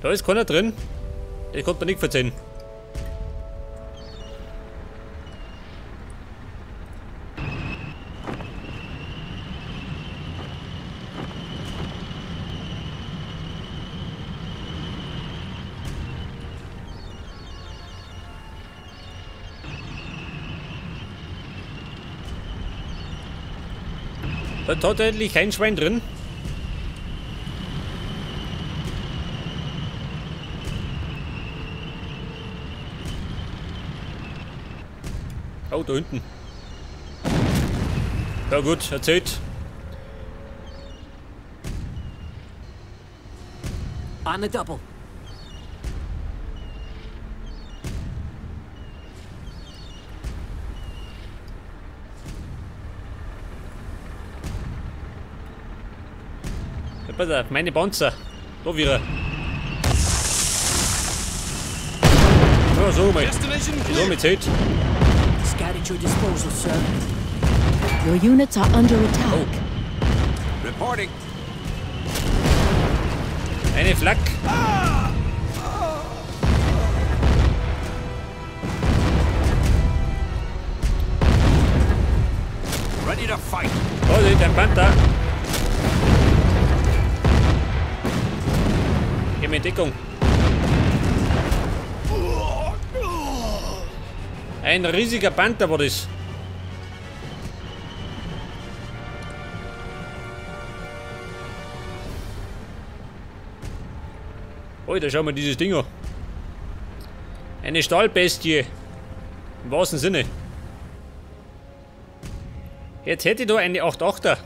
Da ist keiner drin. Das konnte man nicht verzeihen. Da ist tatsächlich kein Schwein drin. Oh, da hinten. Ja gut, erzählt. On the double. Ja, pass auf, meine Panzer. Da wieder. Ja, so mal. So mit Zeit. Scout at your disposal, sir. Your units are under attack. Oh. Reporting. Eine Flak. Ready to fight. Vorsicht, ein Panther. Geh mir in Deckung. Ein riesiger Panther war das. Alter, schau mal dieses Ding an. Eine Stahlbestie. Im wahrsten Sinne. Jetzt hätte ich da eine 8-8er.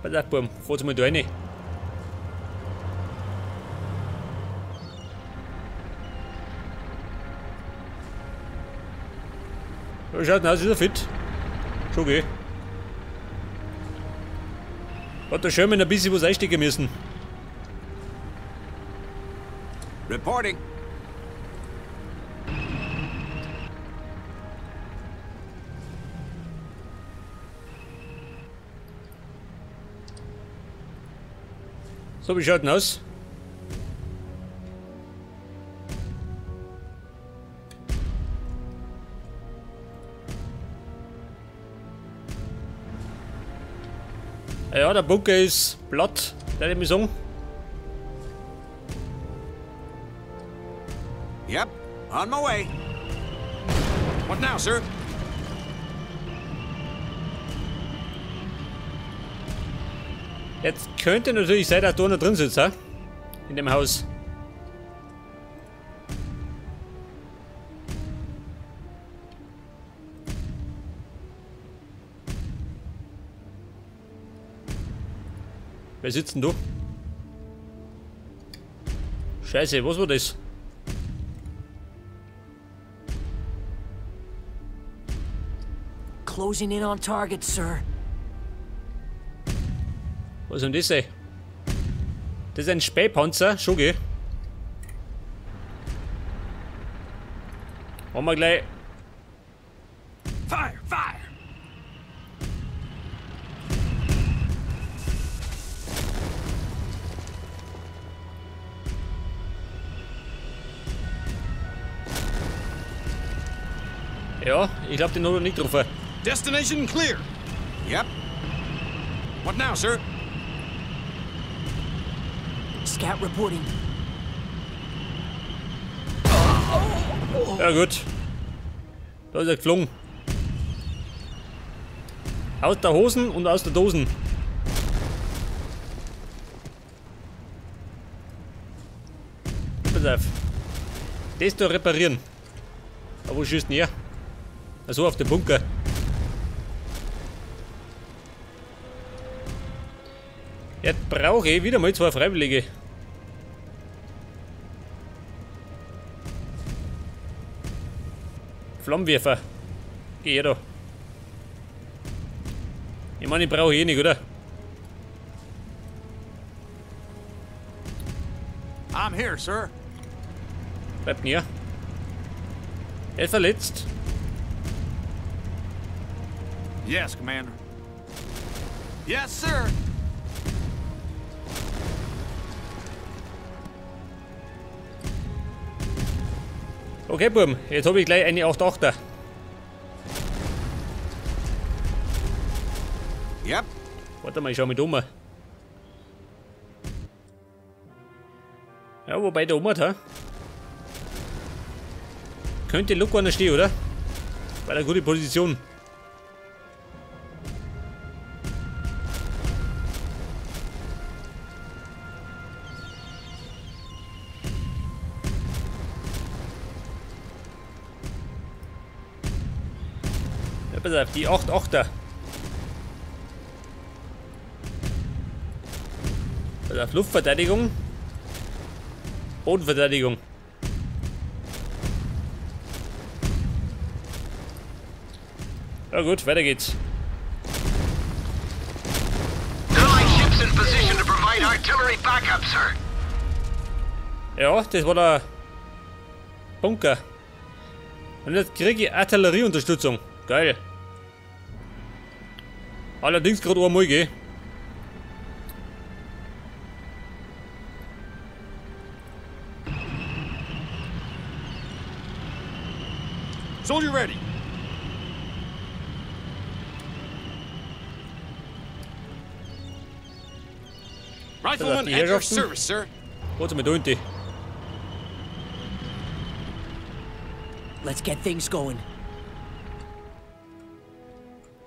Pass auf, Burm. Fahrt's mal da rein. Ja, schaut aus, ist er fit. Schon geh. Hat der Sherman ein bisschen was einstecken müssen. Reporting. So, wie schaut denn aus? Ja, der Bunker ist platt, würde ich mal sagen. Yep, on my way. What now, sir? Jetzt könnte natürlich sein, dass da noch drin sitzt, ha? In dem Haus. Wer sitzt denn da? Scheiße, was war das? Closing in on target, sir. Was soll denn das sein? Das ist ein Spähpanzer, schon geh. Machen wir gleich. Fire, fire. Ja, ich glaube, den hat er nicht getroffen. Destination clear. Yep. What now, sir? Scout reporting. Ja gut. Da ist er geflogen. Aus der Hosen und aus der Dosen. Pass auf. Das da reparieren. Aber wo schießt denn her? Also auf den Bunker. Jetzt brauche ich wieder mal 2 Freiwillige. Flammenwerfer. Geh her da. Ich meine, ich brauche eh nicht, oder? I'm here, sir. Bleibt näher. Er ist verletzt. Yes, Commander. Yes, sir. Okay, Buben, jetzt habe ich gleich eine 8-8er. Yep. Warte mal, ich schau mich da um. Ja, wobei der um hat, hä? Könnte Look einer stehen, oder? Bei der gute Position. Ja, pass auf, die 8-8er. Pass auf, Luftverteidigung. Bodenverteidigung. Ja gut, weiter geht's. Allied ships in position to provide artillery backup, sir. Ja, das war der Bunker. Und jetzt kriege ich Artillerieunterstützung. Geil. Allerdings gerade einmal, gell? Soldier ready. Rifleman die at your Herrschaften. service, sir. Warte mal da hinten. Let's get things going.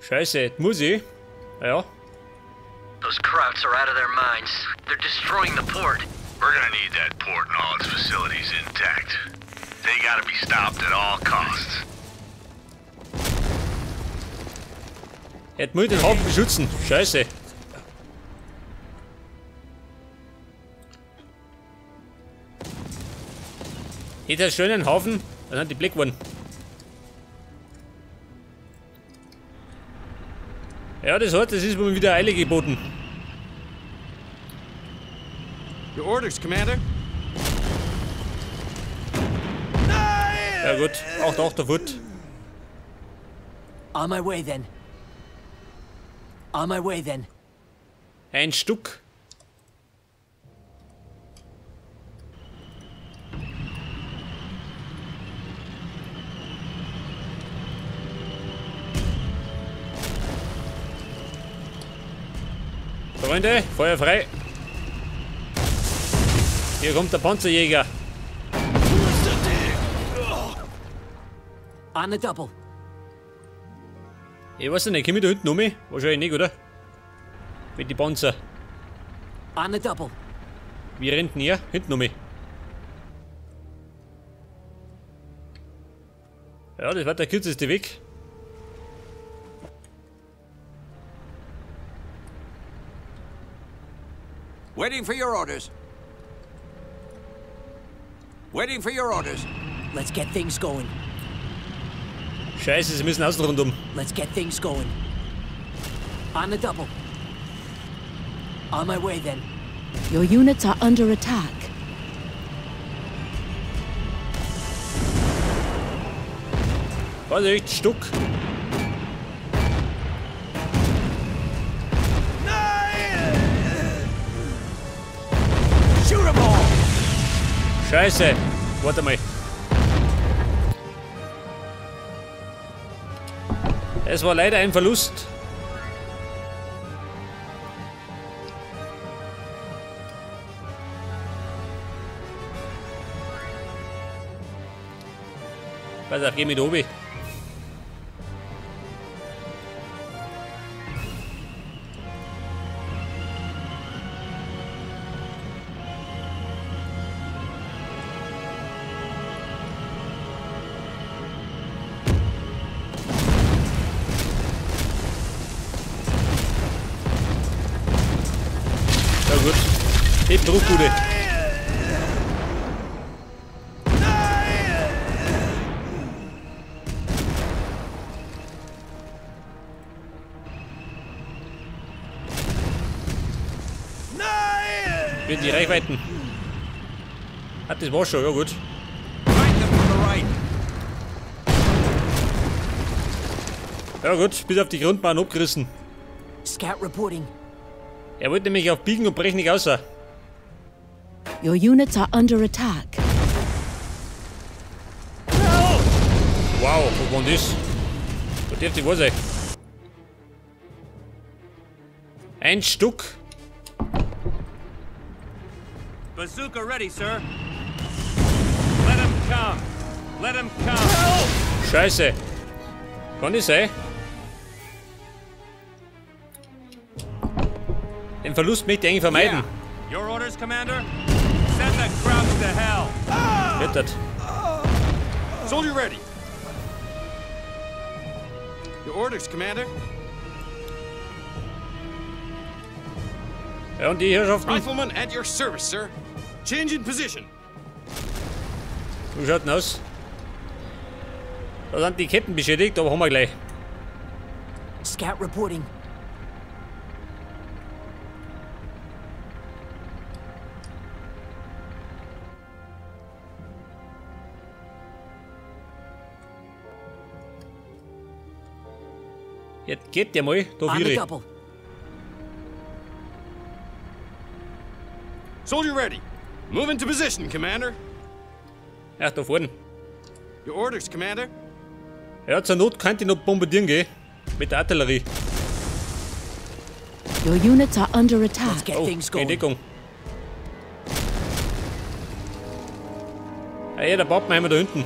Scheiße, jetzt muss ich. Ja. Those Krauts are out of their minds. They're destroying the port. We're gonna need that port and all its facilities intact. They gotta be stopped at all costs. Jetzt muss ich den Hafen beschützen. Scheiße. Jetzt einen schönen Hafen, dann sind die Blick geworden. Ja, das hat, das ist mir wieder Eile geboten. Your orders, Commander. Ja gut, 8-8er Foot. On my way then. On my way then. Ein Stück. Freunde, Feuer frei. Hier kommt der Panzerjäger. On the double. Ich weiß nicht, komm ich da hinten um? Wahrscheinlich nicht, oder? Mit die Panzer. On the double. Wie rennt denn ihr? Hinten um? Ja, das war der kürzeste Weg. Waiting for your orders. Waiting for your orders. Let's get things going. Scheiße, sie müssen außen rundum. Let's get things going. On the double. On my way then. Your units are under attack. Vorsicht, Stuck. Shoot 'em all. Scheiße. Warte mal. Es war leider ein Verlust. Pass auf, geh mit oben. Ja gut. Hinten drauf, Bude. Mit die Reichweiten. Hat das war schon, ja gut. Fight them from the right. Ja gut, bis auf die Grundbahn abgerissen. Scout reporting. Er wollte nämlich auf Biegen und Brechen nicht raus. Your units are under attack. Wow, wo war denn das? Wo darf die wohl sein? Ein Stück. Bazooka ready, sir. Let him come. Let him come. Scheiße. Kann das sein? Den Verlust möchte ich eigentlich vermeiden. Yeah. Your orders, Commander? Send the Krauts to hell. Wettert. Soldier ready. Your orders, Commander? Ja, und die Herrschaften? Rifleman at your service, sir. Change in position. Wie schaut denn aus? Da sind die Ketten beschädigt, aber haben wir gleich. Scout reporting. Jetzt geht der mal, da On the wäre. double. Soldier ready. Move into position, Commander. Ach, da vorne. Your orders, Commander. Ja, zur Not könnte ich noch bombardieren gehen. Mit der Artillerie. Your units are under attack. Let's get Oh, things in going. Deckung. Ah ja, der baut mir da hinten.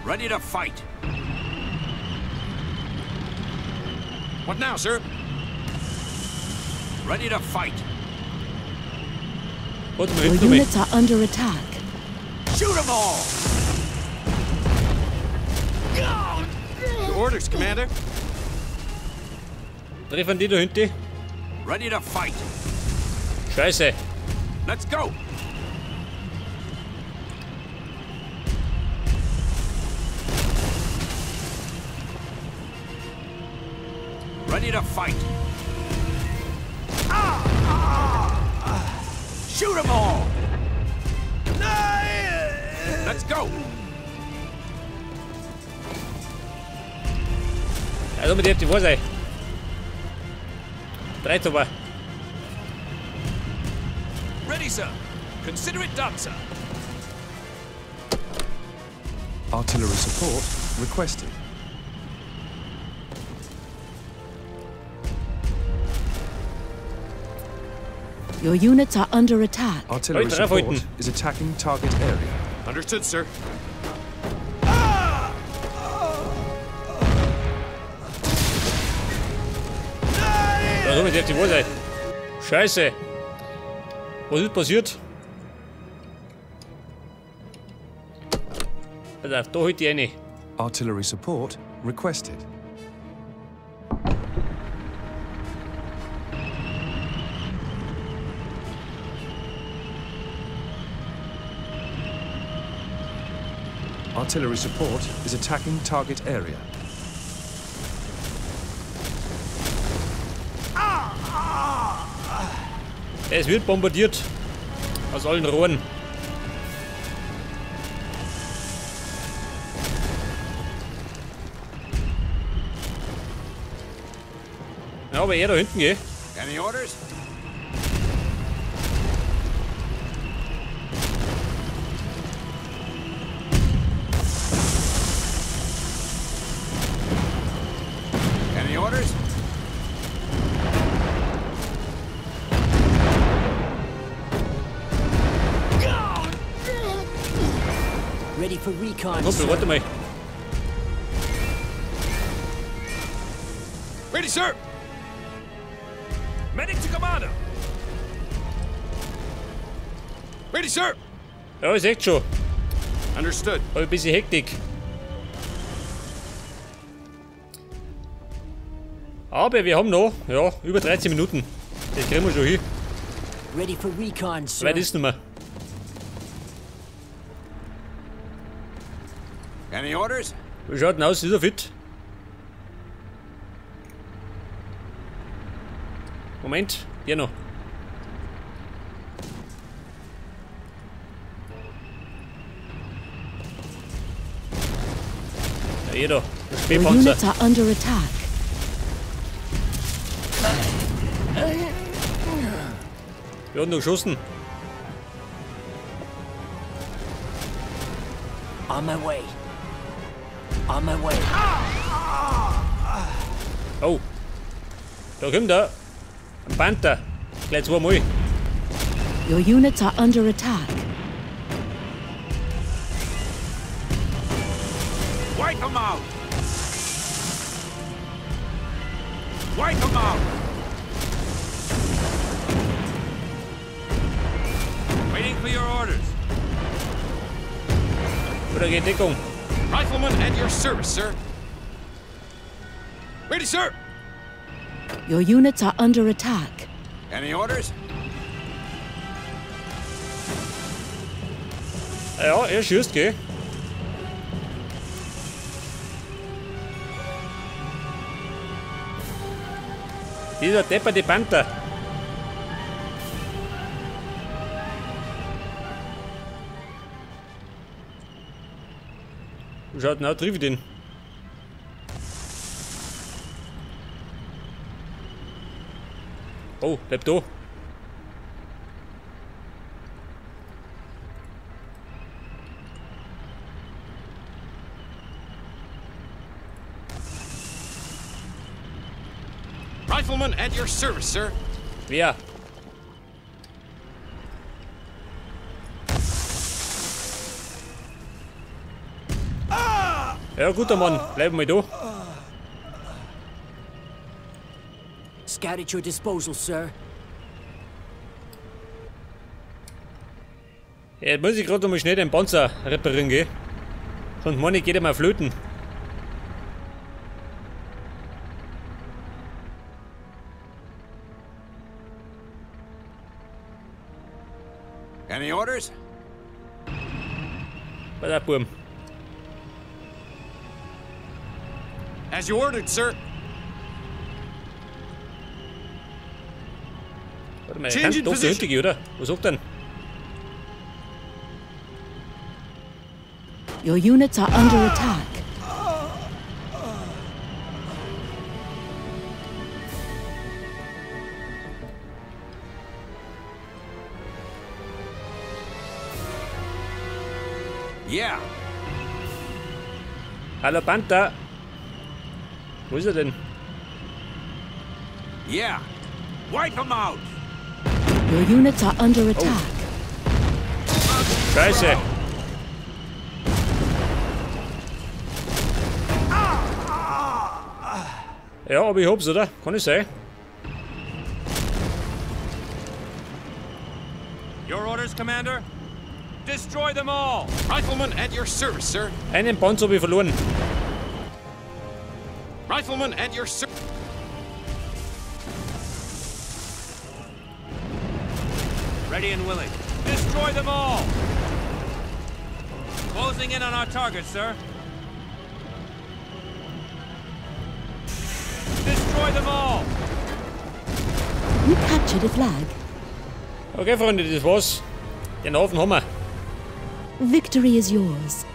Ready to fight. What now, sir? Ready to fight. Warte mal, Your hinter mich. units are under attack. Shoot them all! Your orders, Commander. Treffen die da hinten? Ready to fight. Scheiße. Let's go! Ready to fight. Shoot them all! Let's go! Also mit der die wo sein. 13 aber. Ready, sir. Consider it done, sir. Artillery support requested. Your units are under attack. Artillery Leute, support Revoiten. is attacking target area. Understood, sir. Also mit der die wo sein. Scheiße. Was ist passiert? Also, da holt die eine. Artillery support requested. Artillery support is attacking target area. Es wird bombardiert. Aus allen Rohren. Ja, aber er da hinten, gell? Any orders? Any orders? Ready for recon, Kumpel, sir. warte mal. Ready, sir! Medic to commander! Ready, sir! Ja, ist echt schon. Understood. Hab ein bisschen Hektik. Aber wir haben noch, ja, über 13 Minuten. Das kriegen wir schon hin. Ready for recon, sir. Weit ist nicht mehr. Any orders? Wie schaut denn aus? Ist er fit? Moment, hier noch. Jeder. Your Spähpanzer. units are under attack. Wir haben noch geschossen. On my way. On my way. Oh. Da kommt er. Ein Panther. Gleich zweimal. Your units are under attack. Wipe them out! Wipe them out! Waiting for your orders. Oder geht Deckung. Rifleman at your service, sir. Ready, sir. Your units are under attack. Any orders? Ja, er schießt, gell? Dieser depperte Panther. Wo schaut denn aus? Triff ich den? Oh, bleib da. Rifleman at your service, sir. Wer? Ja, guter Mann. Bleib mal da. Scout at your disposal, sir. Ja, jetzt muss ich gerade mal schnell den Panzer reparieren gehen. Sonst meine ich, geht er mal flöten. Any orders? Bei der Burm. As you ordered, sir. Warte mal, er Change kann in doch so position. hinten gehen, oder? Was sagt denn? Your units are under attack. Yeah. Hallo Panther. Wo ist er denn? Yeah. Wipe them out! Your units are under attack. Scheiße. Ja, aber ich hab's, oder? Kann ich sein? Your orders, Commander? Destroy them all! Rifleman at your service, sir. Einen Panzer hab ich verloren. Rifleman at your service. Ready and willing. Destroy them all! Closing in on our target, sir. Destroy them all! You captured a flag. Okay, Freunde, das war's. Den Hafen haben wir. Victory is yours.